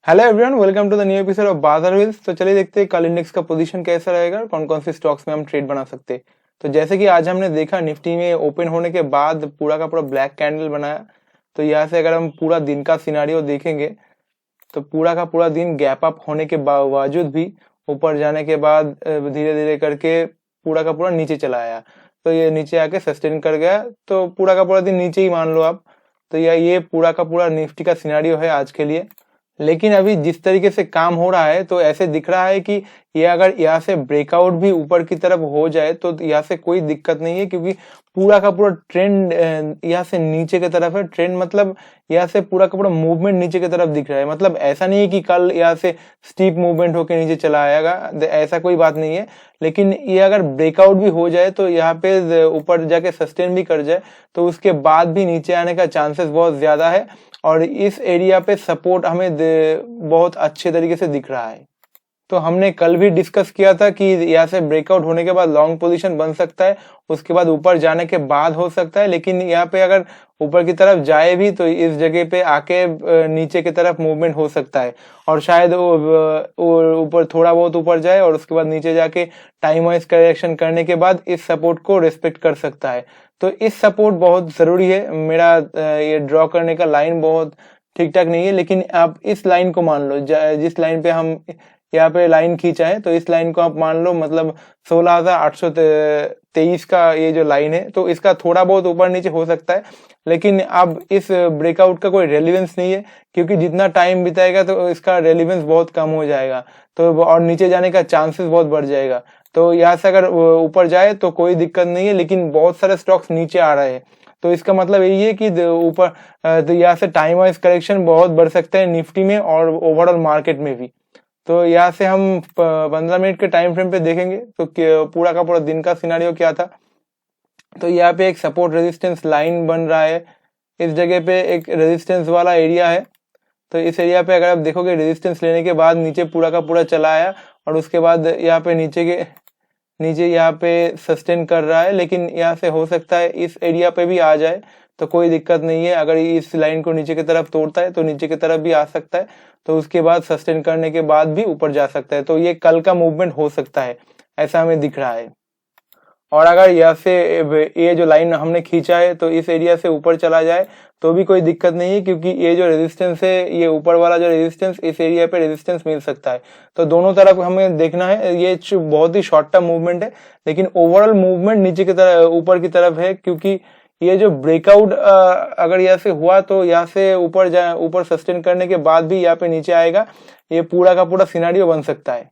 Hello everyone, welcome to the new episode of Bazaar wheels. तो चलिए देखते हैं कल इंडेक्स का पोजीशन कैसा रहेगा, कौन कौन से स्टॉक्स में हम ट्रेड बना सकते हैं। तो जैसे कि आज हमने देखा निफ्टी में ओपन होने के बाद पूरा का पूरा ब्लैक कैंडल बनाया। तो यहाँ से अगर हम पूरा दिन का सिनारियो देखेंगे तो पूरा का पूरा दिन गैप अप होने के बावजूद भी ऊपर जाने के बाद धीरे धीरे करके पूरा का पूरा नीचे चला आया। तो ये नीचे आके सस्टेन कर गया, तो पूरा का पूरा दिन नीचे ही मान लो आप। तो ये पूरा का पूरा निफ्टी का सिनारियो है आज के लिए। लेकिन अभी जिस तरीके से काम हो रहा है तो ऐसे दिख रहा है कि ये अगर यहाँ से ब्रेकआउट भी ऊपर की तरफ हो जाए तो यहाँ से कोई दिक्कत नहीं है, क्योंकि पूरा का पूरा ट्रेंड यहाँ से नीचे की तरफ है। ट्रेंड मतलब यहाँ से पूरा का पूरा मूवमेंट नीचे की तरफ दिख रहा है। मतलब ऐसा नहीं है कि कल यहाँ से स्टीप मूवमेंट होकर नीचे चला आएगा, ऐसा कोई बात नहीं है। लेकिन ये अगर ब्रेकआउट भी हो जाए तो यहाँ पे ऊपर जाके सस्टेन भी कर जाए तो उसके बाद भी नीचे आने का चांसेस बहुत ज्यादा है। और इस एरिया पे सपोर्ट हमें बहुत अच्छे तरीके से दिख रहा है। तो हमने कल भी डिस्कस किया था कि यहाँ से ब्रेकआउट होने के बाद लॉन्ग पोजीशन बन सकता है, उसके बाद ऊपर जाने के बाद हो सकता है। लेकिन यहाँ पे अगर ऊपर की तरफ जाए भी तो इस जगह पे आके नीचे की तरफ मूवमेंट हो सकता है, और शायद ऊपर थोड़ा बहुत ऊपर जाए और उसके बाद नीचे जाके टाइम वाइज करेक्शन करने के बाद इस सपोर्ट को रिस्पेक्ट कर सकता है। तो इस सपोर्ट बहुत जरूरी है। मेरा ये ड्रॉ करने का लाइन बहुत ठीक ठाक नहीं है, लेकिन आप इस लाइन को मान लो, जिस लाइन पे हम यहाँ पे लाइन खींचा है तो इस लाइन को आप मान लो, मतलब 16,823 का ये जो लाइन है, तो इसका थोड़ा बहुत ऊपर नीचे हो सकता है। लेकिन अब इस ब्रेकआउट का कोई रेलिवेंस नहीं है, क्योंकि जितना टाइम बिताएगा तो इसका रेलिवेंस बहुत कम हो जाएगा, तो और नीचे जाने का चांसेस बहुत बढ़ जाएगा। तो यहाँ से अगर ऊपर जाए तो कोई दिक्कत नहीं है, लेकिन बहुत सारे स्टॉक्स नीचे आ रहे हैं। तो इसका मतलब यही है कि ऊपर तो यहाँ से टाइम वाइज करेक्शन बहुत बढ़ सकता है निफ्टी में और ओवरऑल मार्केट में भी। तो यहाँ से हम 15 मिनट के टाइम फ्रेम पे देखेंगे तो पूरा का पूरा दिन का सिनारियो क्या था। तो यहाँ पे एक सपोर्ट रेजिस्टेंस लाइन बन रहा है, इस जगह पे एक रेजिस्टेंस वाला एरिया है। तो इस एरिया पे अगर आप देखोगे रेजिस्टेंस लेने के बाद नीचे पूरा का पूरा चला आया, और उसके बाद यहाँ पे नीचे यहाँ पे सस्टेन कर रहा है। लेकिन यहाँ से हो सकता है इस एरिया पे भी आ जाए, तो कोई दिक्कत नहीं है। अगर इस लाइन को नीचे की तरफ तोड़ता है तो नीचे की तरफ भी आ सकता है, तो उसके बाद सस्टेन करने के बाद भी ऊपर जा सकता है। तो ये कल का मूवमेंट हो सकता है, ऐसा हमें दिख रहा है। और अगर यहाँ से ये जो लाइन हमने खींचा है तो इस एरिया से ऊपर चला जाए तो भी कोई दिक्कत नहीं है, क्योंकि ये जो रेजिस्टेंस है, ये ऊपर वाला जो रेजिस्टेंस, इस एरिया पे रेजिस्टेंस मिल सकता है। तो दोनों तरफ हमें देखना है। ये बहुत ही शॉर्ट टर्म मूवमेंट है, लेकिन ओवरऑल मूवमेंट नीचे की तरफ ऊपर की तरफ है, क्योंकि ये जो ब्रेकआउट अगर यहाँ से हुआ तो यहाँ से ऊपर सस्टेन करने के बाद भी यहाँ पे नीचे आएगा। ये पूरा का पूरा सिनारियो बन सकता है।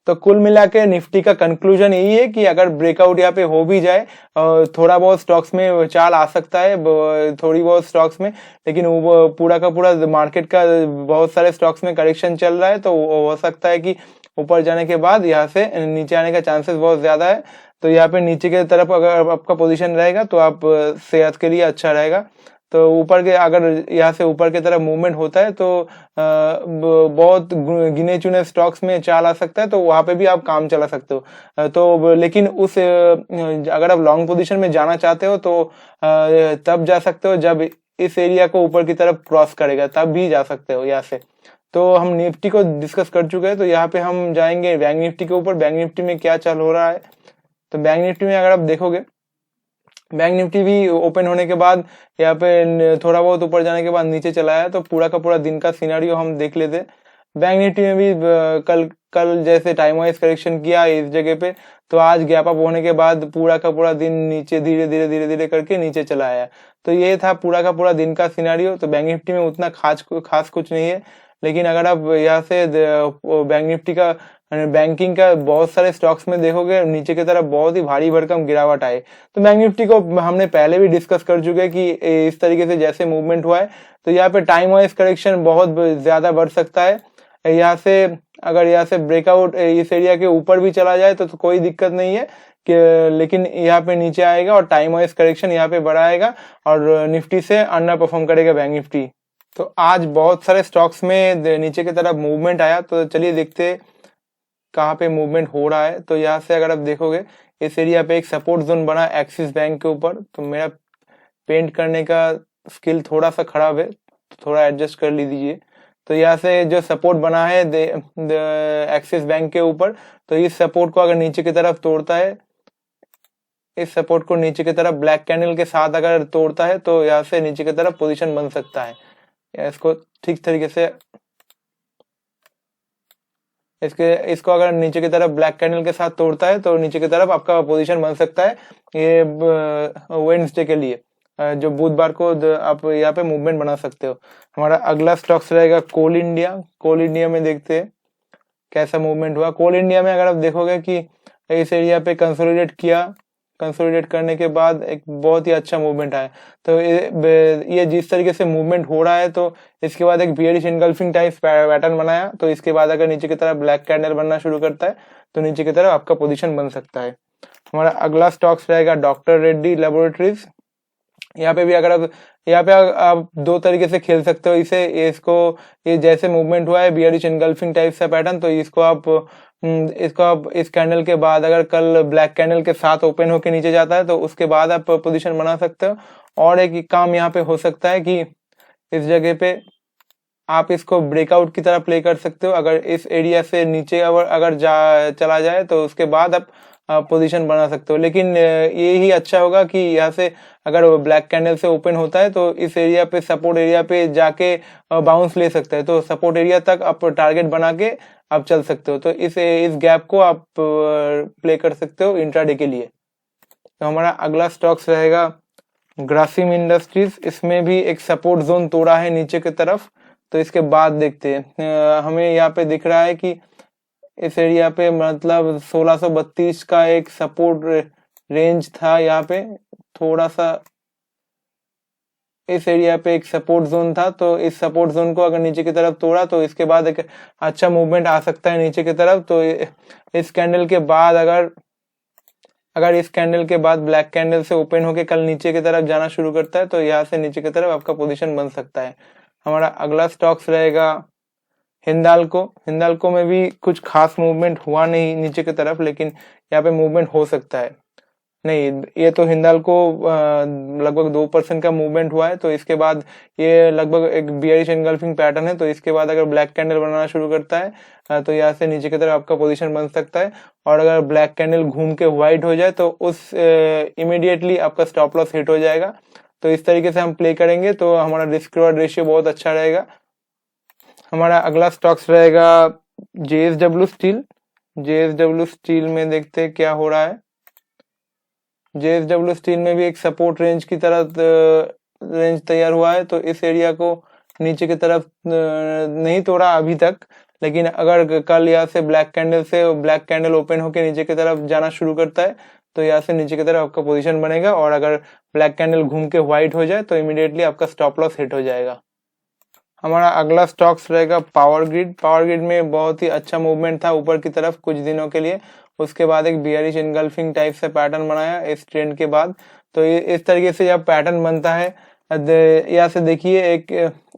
तो कुल मिला के निफ्टी का कंक्लूजन यही है कि अगर ब्रेकआउट यहाँ पे हो भी जाए, थोड़ा बहुत स्टॉक्स में चाल आ सकता है, थोड़ी बहुत स्टॉक्स में, लेकिन वो पूरा का पूरा मार्केट का बहुत सारे स्टॉक्स में करेक्शन चल रहा है। तो हो सकता है कि ऊपर जाने के बाद यहाँ से नीचे आने का चांसेस बहुत ज्यादा है। तो यहाँ पे नीचे की तरफ अगर आपका पोजीशन रहेगा तो आप सेहत के लिए अच्छा रहेगा। तो ऊपर के अगर यहाँ से ऊपर की तरफ मूवमेंट होता है तो बहुत गिने चुने स्टॉक्स में चाल आ सकता है, तो वहां पे भी आप काम चला सकते हो। तो लेकिन अगर आप लॉन्ग पोजीशन में जाना चाहते हो तो तब जा सकते हो जब इस एरिया को ऊपर की तरफ क्रॉस करेगा, तब भी जा सकते हो यहाँ से। तो हम निफ्टी को डिस्कस कर चुके हैं, तो यहाँ पे हम जाएंगे बैंक निफ्टी के ऊपर। बैंक निफ्टी में क्या चाल हो रहा है, तो बैंक निफ्टी में अगर आप देखोगे, बैंक निफ्टी भी ओपन होने के बाद यहाँ पे थोड़ा बहुत ऊपर जाने के बाद नीचे चला है। तो पूरा का पूरा दिन का सिनारियो हम देख लेते। बैंक निफ्टी में भी कल कल जैसे टाइम वाइज करेक्शन किया इस जगह पे, तो आज गैप अप होने के बाद पूरा का पूरा दिन नीचे धीरे धीरे करके नीचे चला आया। तो ये था पूरा का पूरा दिन का सिनारियो। तो बैंक निफ्टी में उतना खास कुछ नहीं है। लेकिन अगर आप यहाँ से बैंक निफ्टी का बैंकिंग का बहुत सारे स्टॉक्स में देखोगे नीचे की तरफ बहुत ही भारी भरकम गिरावट आए। तो बैंक निफ्टी को हमने पहले भी डिस्कस कर चुके हैं कि इस तरीके से जैसे मूवमेंट हुआ है तो यहाँ पे टाइम वाइज करेक्शन बहुत ज्यादा बढ़ सकता है। यहाँ से अगर यहाँ से ब्रेकआउट इस एरिया के ऊपर भी चला जाए तो कोई दिक्कत नहीं है कि, लेकिन यहाँ पे नीचे आएगा और टाइम वाइज करेक्शन यहाँ पे बढ़ाएगा और निफ्टी से अंडर परफॉर्म करेगा बैंक निफ्टी। तो आज बहुत सारे स्टॉक्स में नीचे की तरफ मूवमेंट आया। तो चलिए देखते कहाँ पे मूवमेंट हो रहा है। तो यहाँ से अगर आप देखोगे इस एरिया पे एक सपोर्ट जोन बना एक्सिस बैंक के ऊपर। तो मेरा पेंट करने का स्किल थोड़ा सा खराब है, तो थोड़ा एडजस्ट कर लीजिए। तो यहाँ से जो सपोर्ट बना है एक्सिस बैंक के ऊपर, तो इस सपोर्ट को अगर नीचे की तरफ तोड़ता है, इस सपोर्ट को नीचे की तरफ ब्लैक कैंडल के साथ अगर तोड़ता है तो यहाँ से नीचे की तरफ पोजीशन बन सकता है। इसको ठीक तरीके से इसको अगर नीचे की तरफ ब्लैक कैंडल के साथ तोड़ता है तो नीचे की तरफ आपका पोजीशन बन सकता है ये वेडनेसडे के लिए, जो बुधवार को आप यहाँ पे मूवमेंट बना सकते हो। हमारा अगला स्टॉक्स रहेगा कोल इंडिया। कोल इंडिया में देखते हैं कैसा मूवमेंट हुआ। कोल इंडिया में अगर आप देखोगे कि इस एरिया पे कंसोलिडेट किया, कंसोलिडेट करने के बाद एक बहुत ही अच्छा मूवमेंट आया। तो ये जिस तरीके से मूवमेंट हो रहा है तो इसके बाद एक बियरिश इनगल्फिंग टाइप पैटर्न बनाया, तो इसके बाद अगर नीचे की तरफ ब्लैक कैंडल बनना शुरू करता है तो नीचे की तरफ आपका पोजीशन बन सकता है। हमारा अगला स्टॉक्स रहेगा डॉक्टर रेड्डी लेबोरेटरीज। यहाँ पे भी अगर आप दो तरीके से खेल सकते हो इसे। ये जैसे मूवमेंट हुआ है बियरिश इनगल्फिंग टाइप से पैटर्न, तो इसको आप इस कैंडल के बाद अगर कल ब्लैक कैंडल के साथ ओपन होके नीचे जाता है तो उसके बाद आप पोजीशन बना सकते हो। और एक काम यहाँ पे हो सकता है कि इस जगह पे आप इसको ब्रेकआउट की तरह प्ले कर सकते हो। अगर इस एरिया से नीचे अगर चला जाए तो उसके बाद आप पोजीशन बना सकते हो। लेकिन ये ही अच्छा होगा कि यहाँ से अगर ब्लैक कैंडल से ओपन होता है तो इस एरिया पे सपोर्ट एरिया पे जाके बाउंस ले सकता है, तो सपोर्ट एरिया तक आप टारगेट बना के आप चल सकते हो। तो इस गैप को आप प्ले कर सकते हो इंट्राडे के लिए। तो हमारा अगला स्टॉक्स रहेगा ग्रासिम इंडस्ट्रीज। इसमें भी एक सपोर्ट जोन तोड़ा है नीचे की तरफ, तो इसके बाद देखते हैं। हमें यहाँ पे दिख रहा है कि इस एरिया पे मतलब 1632 का एक सपोर्ट रेंज था। यहाँ पे थोड़ा सा इस एरिया पे एक सपोर्ट जोन था, तो इस सपोर्ट जोन को अगर नीचे की तरफ तोड़ा तो इसके बाद एक अच्छा मूवमेंट आ सकता है नीचे की तरफ। तो इस कैंडल के बाद अगर इस कैंडल के बाद ब्लैक कैंडल से ओपन होके कल नीचे की तरफ जाना शुरू करता है तो यहाँ से नीचे की तरफ आपका पोजीशन बन सकता है। हमारा अगला स्टॉक्स रहेगा हिंदाल्को। हिंदाल्को में भी कुछ खास मूवमेंट हुआ नहीं नीचे की तरफ, लेकिन यहाँ पे मूवमेंट हो सकता है। नहीं, ये तो हिंदाल्को लगभग 2% का मूवमेंट हुआ है। तो इसके बाद ये लगभग एक बियरिश एनगल्फिंग पैटर्न है, तो इसके बाद अगर ब्लैक कैंडल बनाना शुरू करता है तो यहाँ से नीचे की तरफ आपका पोजीशन बन सकता है। और अगर ब्लैक कैंडल घूम के व्हाइट हो जाए तो उस इमीडिएटली आपका स्टॉप लॉस हिट हो जाएगा। तो इस तरीके से हम प्ले करेंगे तो हमारा रिस्क रिवॉर्ड रेशियो बहुत अच्छा रहेगा। हमारा अगला स्टॉक्स रहेगा जेएसडब्ल्यू स्टील। जेएसडब्ल्यू स्टील में देखते हैं क्या हो रहा है। जेएसडब्ल्यू स्टील में भी एक सपोर्ट रेंज की तरह रेंज तैयार हुआ है, तो इस एरिया को नीचे की तरफ नहीं तोड़ा अभी तक, लेकिन अगर कल यहाँ से ब्लैक कैंडल ओपन होकर नीचे की तरफ जाना शुरू करता है तो यहाँ से नीचे की तरफ आपका पोजीशन बनेगा। और अगर ब्लैक कैंडल घूम के व्हाइट हो जाए तो इमीडिएटली आपका स्टॉप लॉस हिट हो जाएगा। हमारा अगला स्टॉक्स रहेगा पावर ग्रिड। पावर ग्रिड में बहुत ही अच्छा मूवमेंट था ऊपर की तरफ कुछ दिनों के लिए, उसके बाद एक बियरिश इनगल्फिंग टाइप से पैटर्न बनाया इस ट्रेंड के बाद। तो इस तरीके से जब पैटर्न बनता है यहाँ से देखिए एक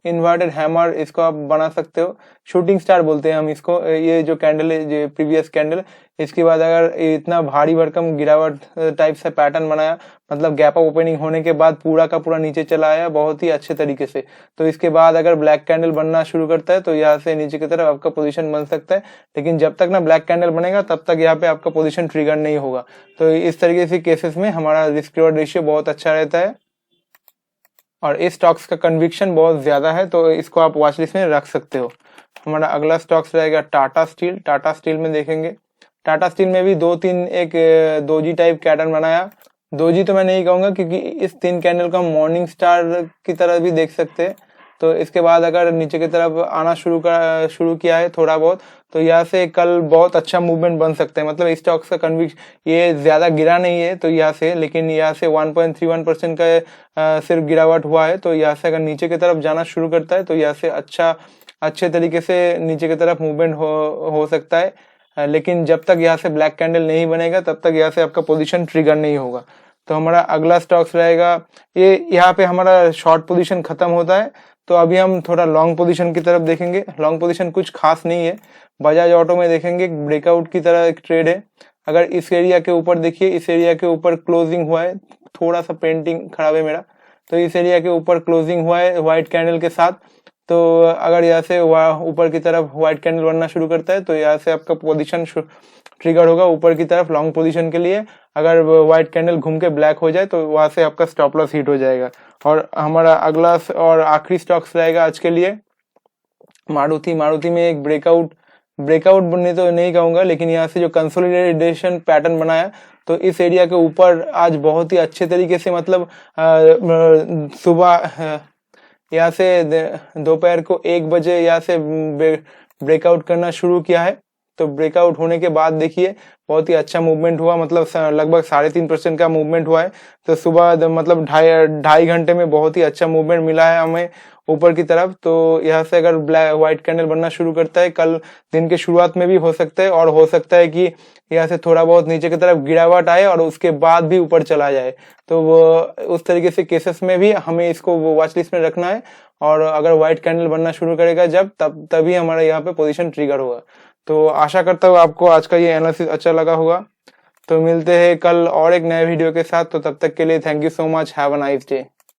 इन्वर्टेड हैमर इसको आप बना सकते हो, शूटिंग स्टार बोलते हैं हम इसको। ये जो कैंडल है, जो प्रीवियस कैंडल, इसके बाद अगर इतना भारी भरकम गिरावट टाइप से पैटर्न बनाया, मतलब गैप अप ओपनिंग होने के बाद पूरा का पूरा नीचे चला आया बहुत ही अच्छे तरीके से, तो इसके बाद अगर ब्लैक कैंडल बनना शुरू करता है तो यहाँ से नीचे की तरफ आपका पोजीशन बन सकता है। लेकिन जब तक ना ब्लैक कैंडल बनेगा तब तक यहाँ पे आपका पोजीशन ट्रिगर नहीं होगा। तो इस तरीके से केसेस में हमारा रिस्क रिवॉर्ड रेशियो बहुत अच्छा रहता है और इस स्टॉक्स का कन्विक्शन बहुत ज्यादा है, तो इसको आप वॉच लिस्ट में रख सकते हो। हमारा अगला स्टॉक्स रहेगा टाटा स्टील। टाटा स्टील में देखेंगे, टाटा स्टील में भी एक दोजी टाइप पैटर्न बनाया। दोजी तो मैं नहीं कहूंगा क्योंकि इस 3 कैंडल को हम मॉर्निंग स्टार की तरह भी देख सकते हैं। तो इसके बाद अगर नीचे की तरफ आना शुरू किया है थोड़ा बहुत, तो यहाँ से कल बहुत अच्छा मूवमेंट बन सकता है। मतलब इस स्टॉक्स का कन्विक्शन ये ज्यादा गिरा नहीं है तो यहाँ से, लेकिन यहाँ से 1.31% का सिर्फ गिरावट हुआ है। तो यहाँ से अगर नीचे की तरफ जाना शुरू करता है तो यहाँ से अच्छे तरीके से नीचे की तरफ मूवमेंट हो सकता है। लेकिन जब तक यहाँ से ब्लैक कैंडल नहीं बनेगा तब तक यहाँ से आपका पोजीशन ट्रिगर नहीं होगा। तो हमारा अगला स्टॉक्स रहेगा, ये यहाँ पे हमारा शॉर्ट पोजीशन खत्म होता है। तो अभी हम थोड़ा लॉन्ग पोजीशन की तरफ देखेंगे। लॉन्ग पोजीशन कुछ खास नहीं है। बजाज ऑटो में देखेंगे ब्रेकआउट की तरह एक ट्रेड है। अगर इस एरिया के ऊपर देखिए, इस एरिया के ऊपर क्लोजिंग हुआ है, थोड़ा सा पेंटिंग खराब है मेरा, तो इस एरिया के ऊपर क्लोजिंग हुआ है व्हाइट कैंडल के साथ। तो अगर यहाँ से ऊपर की तरफ व्हाइट कैंडल बनना शुरू करता है तो यहाँ से आपका पोजीशन ट्रिगर होगा ऊपर की तरफ लॉन्ग पोजीशन के लिए। अगर व्हाइट कैंडल घूम के ब्लैक हो जाए तो वहां से आपका स्टॉप लॉस हिट हो जाएगा। और हमारा अगला और आखिरी स्टॉक्स रहेगा आज के लिए मारुति में एक ब्रेकआउट बनने तो नहीं कहूंगा, लेकिन यहाँ से जो कंसोलिडेशन पैटर्न बनाया तो इस एरिया के ऊपर आज बहुत ही अच्छे तरीके से मतलब सुबह यहाँ से दोपहर को 1 बजे यहाँ से ब्रेकआउट करना शुरू किया है। तो ब्रेकआउट होने के बाद देखिए बहुत ही अच्छा मूवमेंट हुआ, मतलब लगभग 3.5% का मूवमेंट हुआ है। तो सुबह मतलब ढाई घंटे में बहुत ही अच्छा मूवमेंट मिला है हमें ऊपर की तरफ। तो यहाँ से अगर व्हाइट कैंडल बनना शुरू करता है कल दिन के शुरुआत में भी हो सकता है, और हो सकता है कि यहाँ से थोड़ा बहुत नीचे की तरफ गिरावट आए और उसके बाद भी ऊपर चला जाए। तो वो उस तरीके से केसेस में भी हमें इसको वॉच लिस्ट में रखना है, और अगर व्हाइट कैंडल बनना शुरू करेगा जब तभी हमारा यहाँ पे पोजीशन ट्रिगर होगा। तो आशा करता हूँ आपको आज का ये एनालिसिस अच्छा लगा होगा। तो मिलते हैं कल और एक नए वीडियो के साथ। तो तब तक के लिए thank you so much, have a nice day.